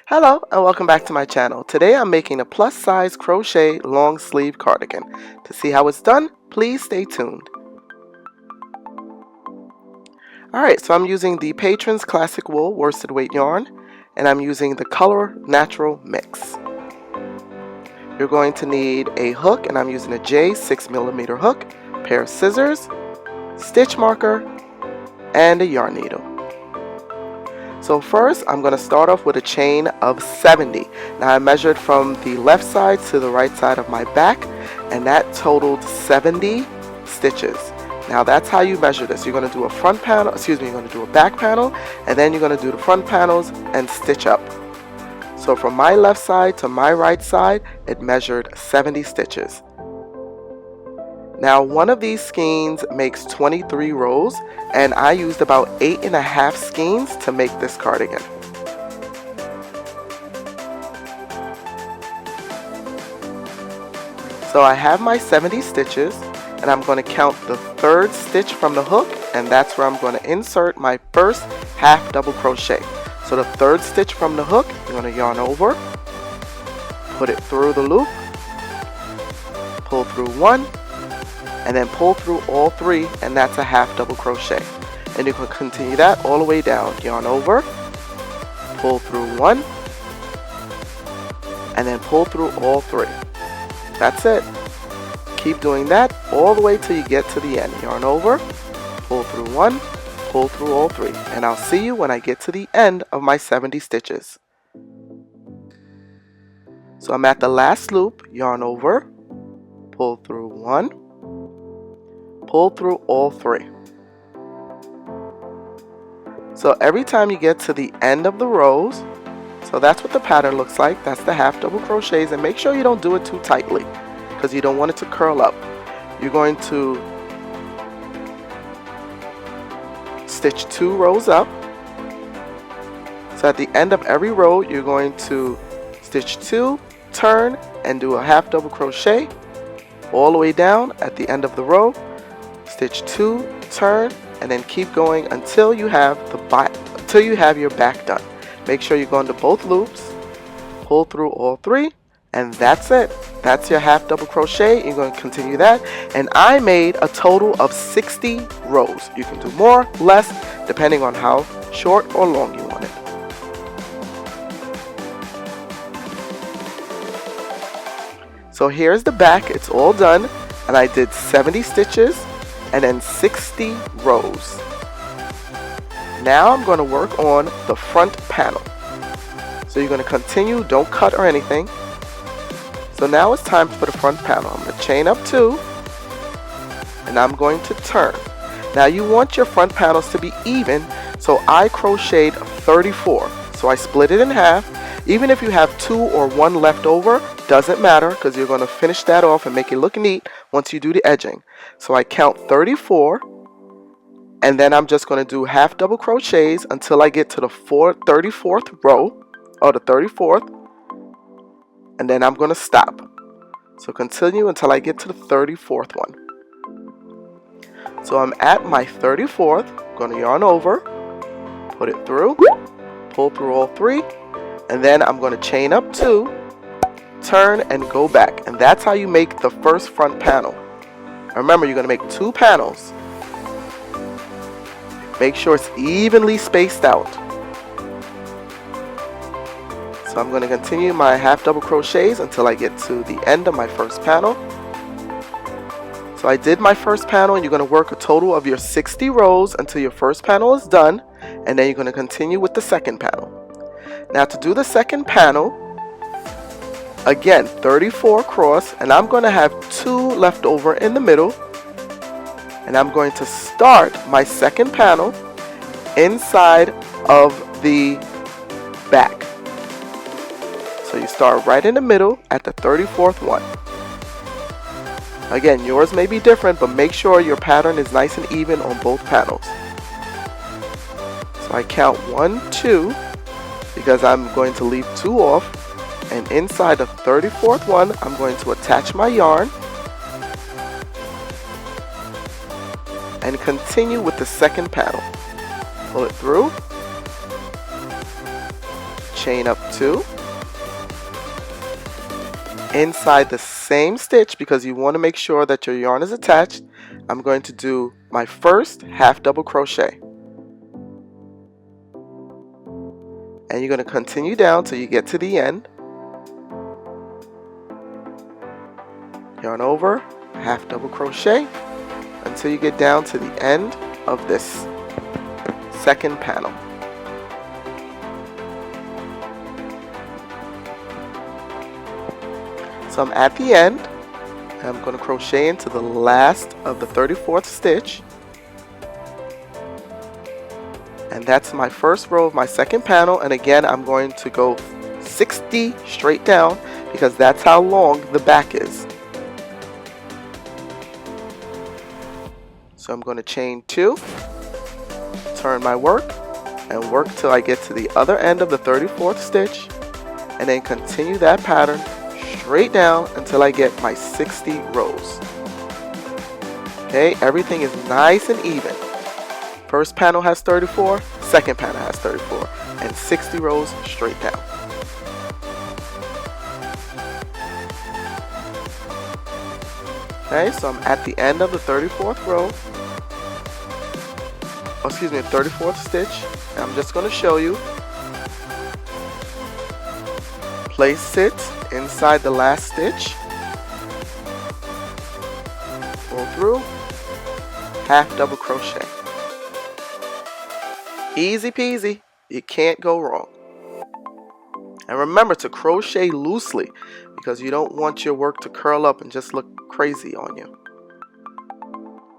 Hello and welcome back to my channel. Today I'm making a plus size crochet long sleeve cardigan. To see how it's done, please stay tuned. Alright, so I'm using the Patrons Classic Wool worsted weight yarn and I'm using the Color Natural Mix. You're going to need a hook and I'm using a J 6mm hook, pair of scissors, stitch marker, and a yarn needle. So first I'm going to start off with a chain of 70. Now I measured from the left side to the right side of my back and that totaled 70 stitches. Now that's how you measure this. You're going to do a front panel, you're going to do a back panel, and then you're going to do the front panels and stitch up. So from my left side to my right side it measured 70 stitches. Now one of these skeins makes 23 rows and I used about 8.5 skeins to make this cardigan. So I have my 70 stitches and I'm going to count the third stitch from the hook and that's where I'm going to insert my first half double crochet. So the third stitch from the hook, you're going to yarn over, put it through the loop, pull through one, and then pull through all three, and that's a half double crochet. And you can continue that all the way down. Yarn over, pull through one, and then pull through all three. That's it. Keep doing that all the way till you get to the end. Yarn over, pull through one, pull through all three. And I'll see you when I get to the end of my 70 stitches. So I'm at the last loop, yarn over, pull through one, pull through all three. So every time you get to the end of the rows, so that's what the pattern looks like. That's the half double crochets, and make sure you don't do it too tightly because you don't want it to curl up. You're going to stitch 2 rows up. So at the end of every row you're going to stitch 2, turn, and do a half double crochet all the way down at the end of the row. Stitch 2, turn, and then keep going until you have your back done. Make sure you go into both loops, pull through all three, and that's it. That's your half double crochet. You're going to continue that, and I made a total of 60 rows. You can do more, less, depending on how short or long you want it. So here's the back. It's all done, and I did 70 stitches and then 60 rows. Now I'm going to work on the front panel. So you're going to continue, don't cut or anything. So now it's time for the front panel. I'm going to chain up 2 and I'm going to turn. Now you want your front panels to be even, so I crocheted 34. So I split it in half. Even if you have 2 or 1 left over, doesn't matter because you're going to finish that off and make it look neat once you do the edging. So I count 34 and then I'm just going to do half double crochets until I get to the 34th row or the 34th, and then I'm going to stop. So continue until I get to the 34th one. So I'm at my 34th, going to yarn over, put it through, pull through all three, and then I'm going to chain up 2, turn, and go back. And that's how you make the first front panel. Remember, you're going to make 2 panels. Make sure it's evenly spaced out. So I'm going to continue my half double crochets until I get to the end of my first panel. So I did my first panel, and you're going to work a total of your 60 rows until your first panel is done, and then you're going to continue with the second panel. Now to do the second panel, again 34 across, and I'm going to have 2 left over in the middle, and I'm going to start my second panel inside of the back. So you start right in the middle at the 34th one. Again, yours may be different, but make sure your pattern is nice and even on both panels. So I count 1, 2, because I'm going to leave 2 off, and inside the 34th one I'm going to attach my yarn and continue with the second panel. Pull it through, chain up 2. Inside the same stitch, because you want to make sure that your yarn is attached, I'm going to do my first half double crochet. And you're going to continue down till you get to the end. Yarn over, half double crochet until you get down to the end of this second panel. So I'm at the end, and I'm going to crochet into the last of the 34th stitch, and that's my first row of my second panel. And again, I'm going to go 60 straight down because that's how long the back is. So I'm going to chain 2, turn my work, and work till I get to the other end of the 34th stitch, and then continue that pattern straight down until I get my 60 rows. Okay, everything is nice and even. First panel has 34, second panel has 34, and 60 rows straight down. Okay, so I'm at the end of the 34th row. Oh, excuse me, 34th stitch. And I'm just going to show you. Place it inside the last stitch, pull through, half double crochet. Easy peasy, you can't go wrong. And remember to crochet loosely because you don't want your work to curl up and just look crazy on you.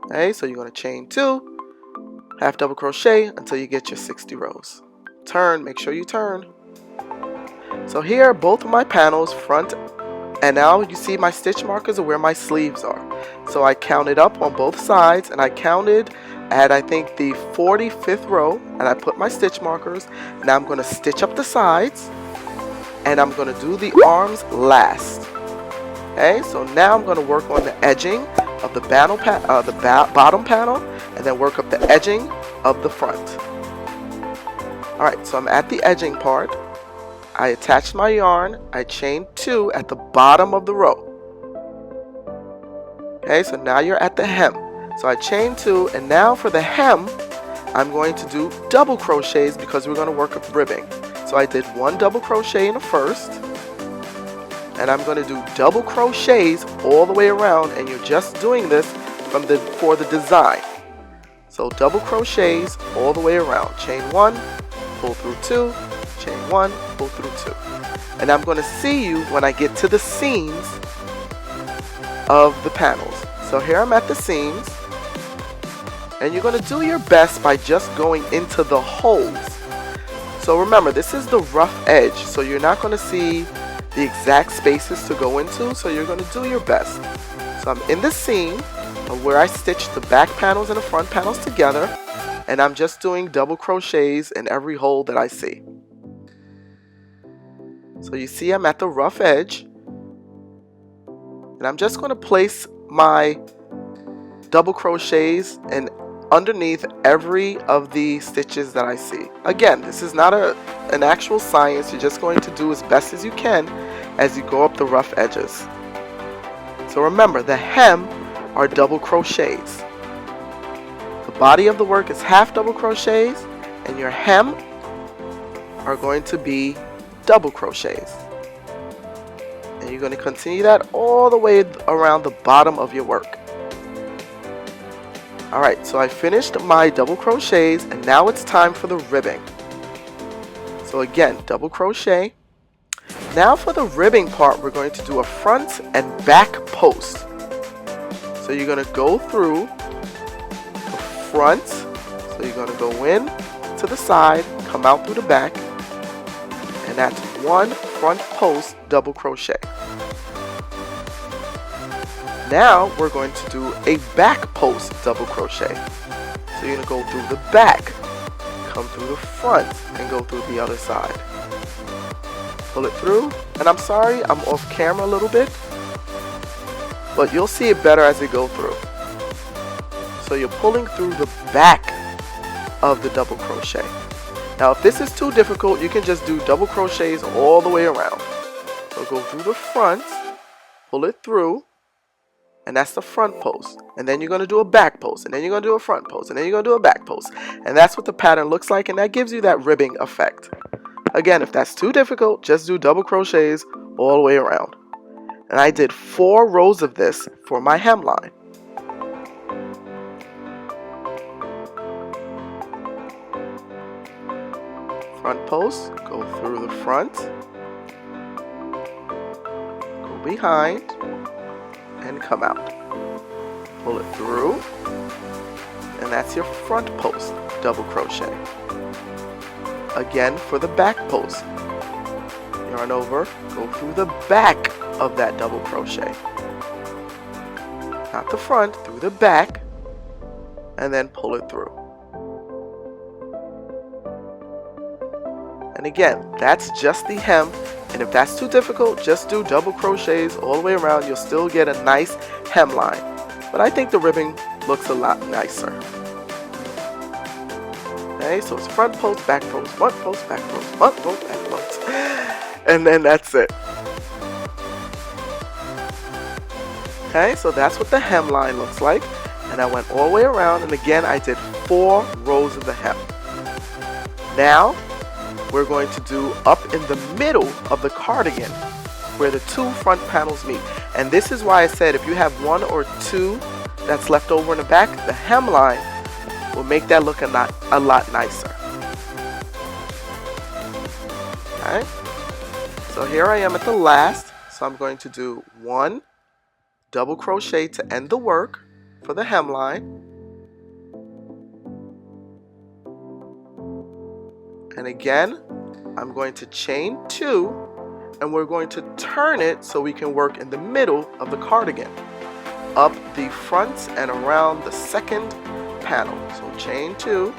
Okay, so you're going to chain 2, half double crochet until you get your 60 rows. Turn, make sure you turn. So here are both of my panels, front, and now you see my stitch markers are where my sleeves are. So I counted up on both sides, and I counted at I think the 45th row, and I put my stitch markers. Now I'm going to stitch up the sides, and I'm going to do the arms last. Okay, so now I'm going to work on the edging of the bottom panel, and then work up the edging of the front. Alright, so I'm at the edging part. I attached my yarn, I chained 2 at the bottom of the row. Okay, so now you're at the hem. So I chained 2, and now for the hem, I'm going to do double crochets because we're going to work up ribbing. So I did 1 double crochet in the first, and I'm going to do double crochets all the way around, and you're just doing this for the design. So double crochets all the way around. Chain 1, pull through 2, chain 1, pull through 2. And I'm going to see you when I get to the seams of the panels. So here I'm at the seams, and you're going to do your best by just going into the holes. So remember, this is the rough edge, so you're not going to see the exact spaces to go into, so you're going to do your best. So I'm in the seam where I stitched the back panels and the front panels together, and I'm just doing double crochets in every hole that I see. So you see I'm at the rough edge, and I'm just going to place my double crochets and underneath every of the stitches that I see. Again, this is not an actual science. You're just going to do as best as you can as you go up the rough edges. So remember, the hem are double crochets. The body of the work is half double crochets, and your hem are going to be double crochets. And you're going to continue that all the way around the bottom of your work. Alright, so I finished my double crochets, and now it's time for the ribbing. So again, double crochet. Now for the ribbing part, we're going to do a front and back post. So you're going to go through the front, so you're going to go in to the side, come out through the back, and that's 1 front post double crochet. Now we're going to do a back post double crochet. So you're going to go through the back, come through the front, and go through the other side. Pull it through, and I'm sorry I'm off camera a little bit, but you'll see it better as we go through. So you're pulling through the back of the double crochet. Now if this is too difficult, you can just do double crochets all the way around. So go through the front, pull it through, and that's the front post. And then you're going to do a back post, and then you're going to do a front post, and then you're going to do a back post. And that's what the pattern looks like, and that gives you that ribbing effect. Again, if that's too difficult, just do double crochets all the way around. And I did 4 rows of this for my hemline. Front post, go through the front, go behind, and come out. Pull it through, and that's your front post double crochet. Again for the back post, yarn over, go through the back of that double crochet, not the front, through the back, and then pull it through. And again, that's just the hem, and if that's too difficult, just do double crochets all the way around. You'll still get a nice hemline, but I think the ribbing looks a lot nicer. Okay, so it's front post, back post, front post, back post, front post, back post, and then that's it. Okay, so that's what the hemline looks like, and I went all the way around, and again I did 4 rows of the hem. Now we're going to do up in the middle of the cardigan where the 2 front panels meet. And this is why I said if you have 1 or 2 that's left over in the back, the hemline will make that look a lot nicer. Okay, so here I am at the last, so I'm going to do 1 double crochet to end the work for the hemline. And again, I'm going to chain 2, and we're going to turn it so we can work in the middle of the cardigan, up the front and around the 2nd panel. So chain 2.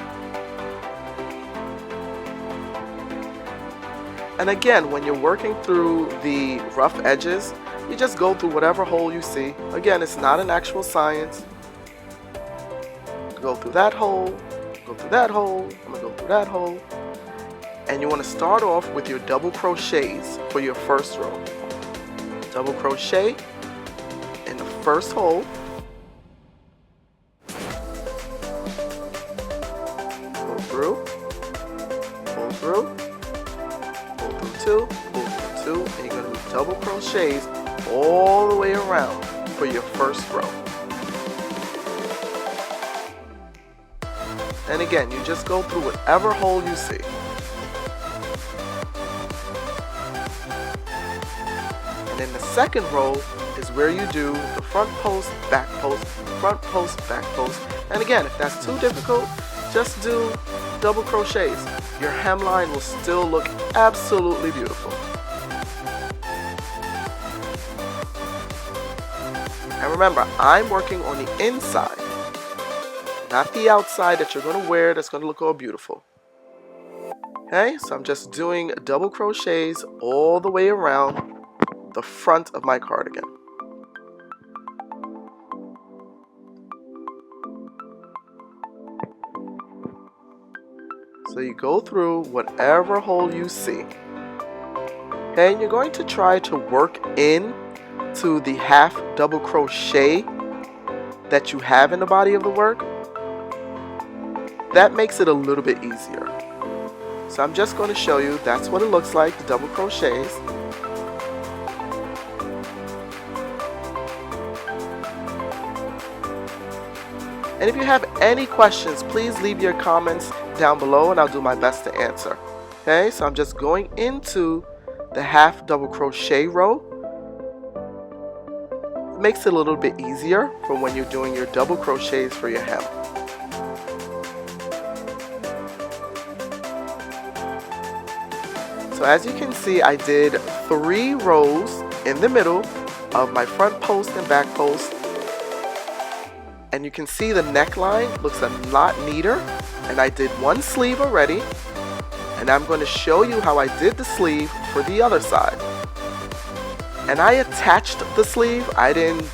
And again, when you're working through the rough edges, you just go through whatever hole you see. Again, it's not an actual science. Go through that hole, go through that hole, I'm going to go through that hole. And you want to start off with your double crochets for your first row. Double crochet in the first hole. Pull through, pull through, pull through 2, pull through 2, and you're going to do double crochets all the way around for your first row. And again, you just go through whatever hole you see. And then the second row is where you do the front post, back post, front post, back post. And again, if that's too difficult, just do double crochets. Your hemline will still look absolutely beautiful. And remember, I'm working on the inside, not the outside that you're going to wear that's going to look all beautiful. Okay, so I'm just doing double crochets all the way around the front of my cardigan. So you go through whatever hole you see. Okay, and you're going to try to work in to the half double crochet that you have in the body of the work. That makes it a little bit easier. So I'm just going to show you that's what it looks like, the double crochets. And if you have any questions, please leave your comments down below and I'll do my best to answer. Okay, so I'm just going into the half double crochet row. It makes it a little bit easier for when you're doing your double crochets for your hem. So as you can see, I did 3 rows in the middle of my front post and back post. And you can see the neckline looks a lot neater. And I did 1 sleeve already. And I'm going to show you how I did the sleeve for the other side. And I attached the sleeve. I didn't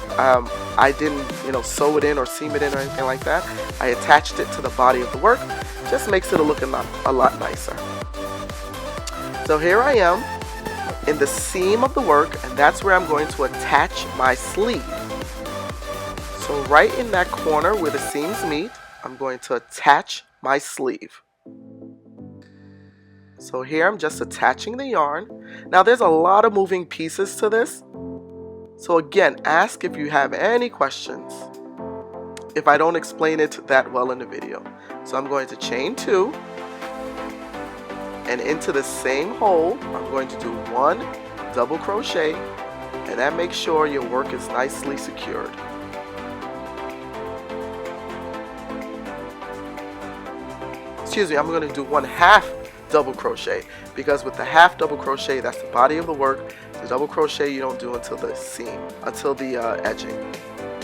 sew it in or seam it in or anything like that. I attached it to the body of the work Just makes it look a lot nicer. So here I am in the seam of the work, and that's where I'm going to attach my sleeve. So right in that corner where the seams meet, I'm going to attach my sleeve. So here I'm just attaching the yarn. Now there's a lot of moving pieces to this. So again, ask if you have any questions if I don't explain it that well in the video. So I'm going to chain 2, and into the same hole I'm going to do 1 double crochet, and that makes sure your work is nicely secured. Excuse me, I'm going to do 1/2 double crochet, because with the half double crochet, that's the body of the work. The double crochet you don't do until the seam, until the edging.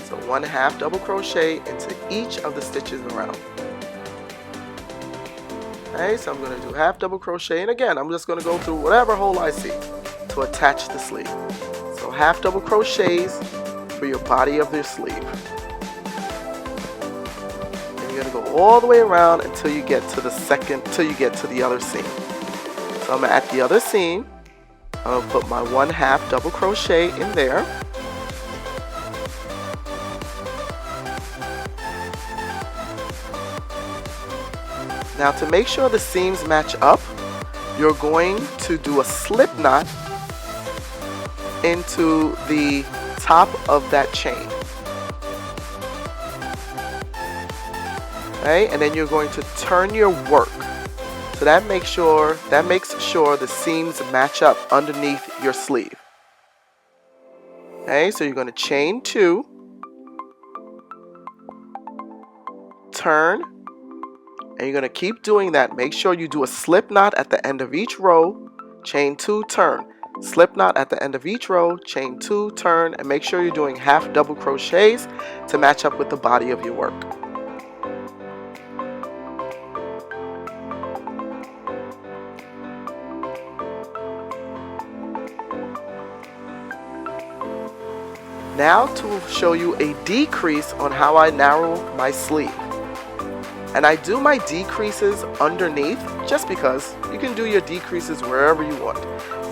So 1/2 double crochet into each of the stitches around. Okay, so I'm going to do half double crochet, and again I'm just going to go through whatever hole I see to attach the sleeve. So half double crochets for your body of your sleeve. And you're going to go all the way around until you get to the other seam. So I'm at the other seam. I'm going to put my 1/2 double crochet in there. Now to make sure the seams match up, you're going to do a slip knot into the top of that chain. Okay, and then you're going to turn your work. So that makes sure the seams match up underneath your sleeve. Okay, so you're going to chain 2, turn, and you're going to keep doing that. Make sure you do a slip knot at the end of each row, chain 2, turn. Slip knot at the end of each row, chain 2, turn, and make sure you're doing half double crochets to match up with the body of your work. Now to show you a decrease on how I narrow my sleeve. And I do my decreases underneath just because you can do your decreases wherever you want.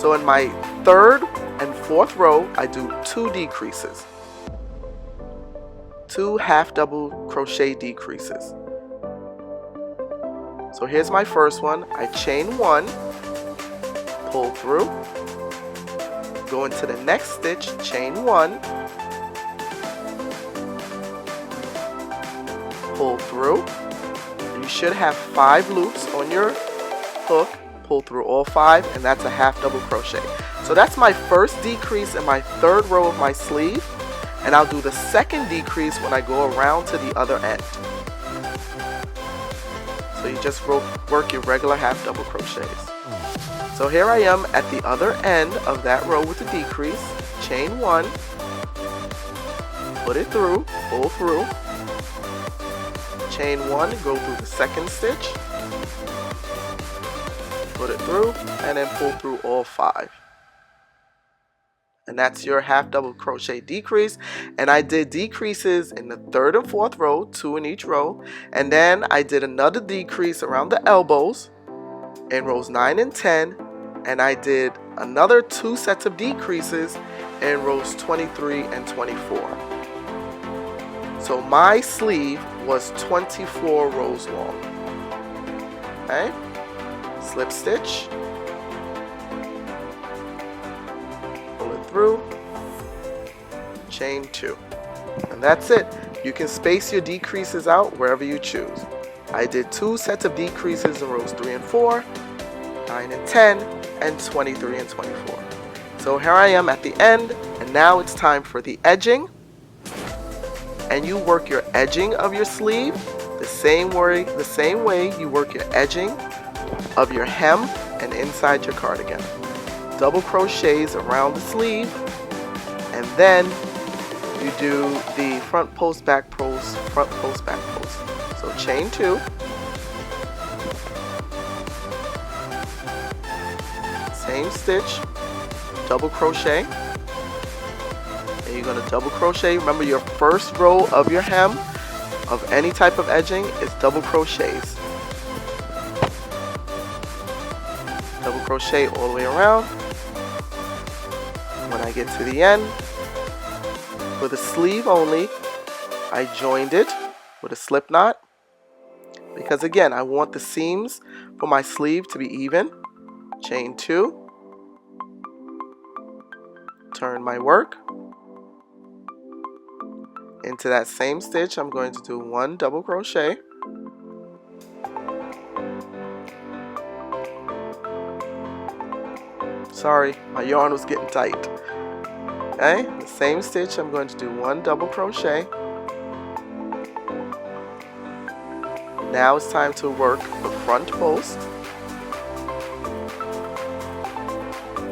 So in my 3rd and 4th row, I do 2 decreases. 2 half double crochet decreases. So here's my first one. I chain 1, pull through, go into the next stitch, chain 1, pull through. You should have 5 loops on your hook. Pull through all 5, and that's a half double crochet. So that's my first decrease in my 3rd row of my sleeve, and I'll do the 2nd decrease when I go around to the other end. So you just work your regular half double crochets. So here I am at the other end of that row with the decrease. Chain 1, put it through, pull through, chain 1, go through the 2nd stitch, put it through, and then pull through all 5. And that's your half double crochet decrease. And I did decreases in the 3rd and 4th row, 2 in each row, and then I did another decrease around the elbows in rows 9 and 10, and I did another 2 sets of decreases in rows 23 and 24. So my sleeve was 24 rows long. Okay? Slip stitch, pull it through, chain 2, and that's it. You can space your decreases out wherever you choose. I did 2 sets of decreases in rows 3 and 4, 9 and 10, and 23 and 24. So here I am at the end, and now it's time for the edging. And you work your edging of your sleeve the same way you work your edging of your hem and inside your cardigan. Double crochets around the sleeve, and then you do the front post, back post, front post, back post. So chain 2, same stitch, double crochet, and you're going to double crochet. Remember, your first row of your hem of any type of edging is double crochets. crochet all the way around. When I get to the end, for the sleeve only, I joined it with a slip knot, because again, I want the seams for my sleeve to be even. Chain 2, turn my work. Into that same stitch, I'm going to do 1 double crochet. Sorry, my yarn was getting tight. Okay, the same stitch, I'm going to do 1 double crochet. Now it's time to work the front post.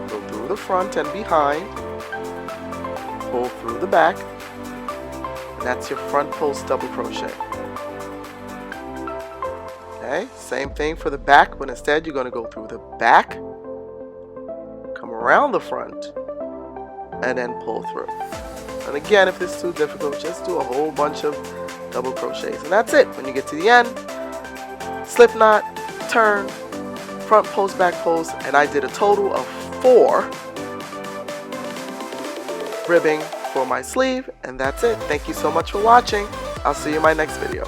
Go through the front and behind. Pull through the back. And that's your front post double crochet. Okay, same thing for the back, but instead you're going to go through the back, come around the front, and then pull through. And again, if it's too difficult, just do a whole bunch of double crochets. And that's it. When you get to the end, slip knot, turn, front post, back post, and I did a total of 4 ribbing for my sleeve, and that's it. Thank you so much for watching. I'll see you in my next video.